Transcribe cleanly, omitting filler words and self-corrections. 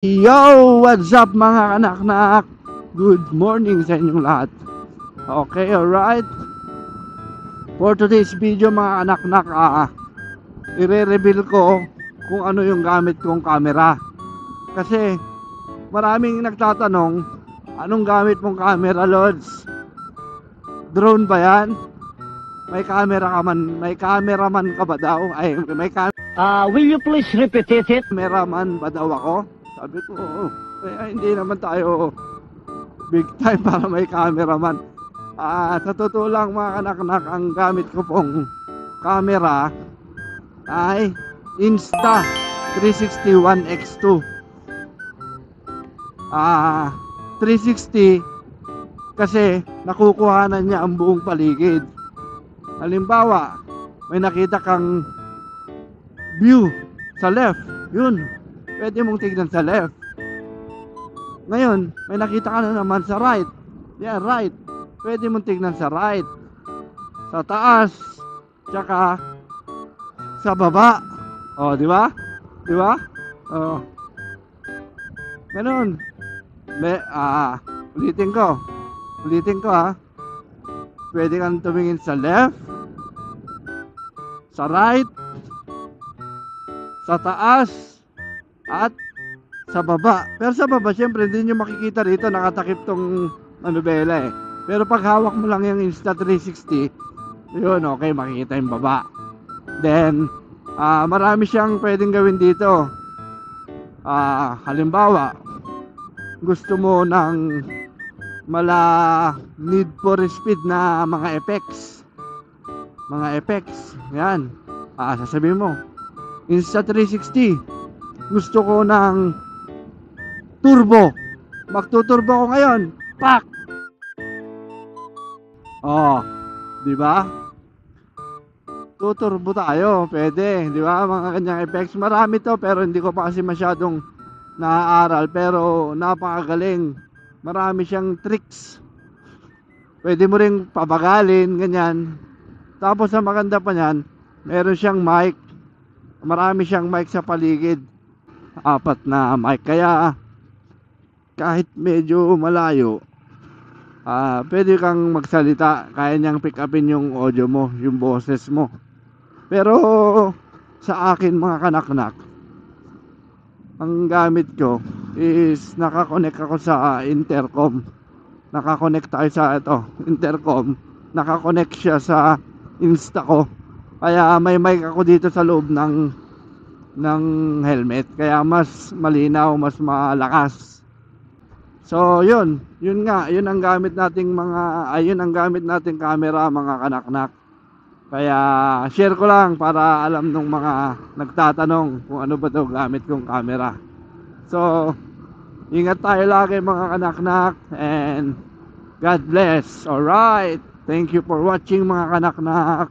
Yo! What's up mga kanak-nak? Good morning sa inyong lahat. Okay, alright. For today's video mga kanak-nak, i-reveal ko kung ano yung gamit kong camera. Kasi maraming nagtatanong, anong gamit mong camera, Lods? Drone ba yan? May cameraman ka ba daw? Ay, Will you please repeat it? cameraman ba daw ako? Sabi ko, hindi naman tayo big time para may cameraman. Sa totoo lang mga kanak-nak, ang gamit ko pong camera ay Insta360 ONE X2. 360 kasi nakukuhanan niya ang buong paligid. Halimbawa, may nakita kang view sa left, yun, pwede mong tignan sa left. Ngayon, may nakita ka na naman sa right, yan, right, pwede mong tignan sa right, sa taas, tsaka sa baba. O, di ba? Di ba? O, ganun. Ulitin ko pwede kang tumingin sa left, sa right, sa taas, at sa baba. Pero sa baba, syempre, hindi nyo makikita rito, nakatakip tong manubela eh. Pero pag hawak mo lang yung Insta360, yun, okay, makikita yung baba. Then, marami siyang pwedeng gawin dito. Halimbawa, gusto mo ng need for speed na mga effects, yan. Sasabihin mo, Insta360, gusto ko ng turbo, magtuturbo ko ngayon, pak. Di ba? Tuturbo tayo, pwede, di ba? Mga kanyang effects, marami to, pero hindi ko pa kasi masyadong naaaral, pero napakagaling. Marami siyang tricks. Pwede mo ring pabagalin, ganyan. Tapos ang maganda pa niyan, meron siyang mic. Marami siyang mic sa paligid. 4 na mic. Kaya kahit medyo malayo, pwede kang magsalita. Kaya niyang pick upin yung audio mo, yung boses mo. Pero sa akin mga kanak-nak, ang gamit ko is nakakonect ako sa intercom. Nakakonect tayo sa intercom. Nakakonect siya sa Insta ko. Kaya may mic ako dito sa loob ng helmet. Kaya mas malinaw, mas malakas. So yun ang gamit nating yun ang gamit nating camera mga kanak-nak. Kaya share ko lang para alam nung mga nagtatanong kung ano ba daw gamit kong camera. So ingat tayo lagi mga kanak-nak, and God bless. Alright, thank you for watching mga kanak-nak.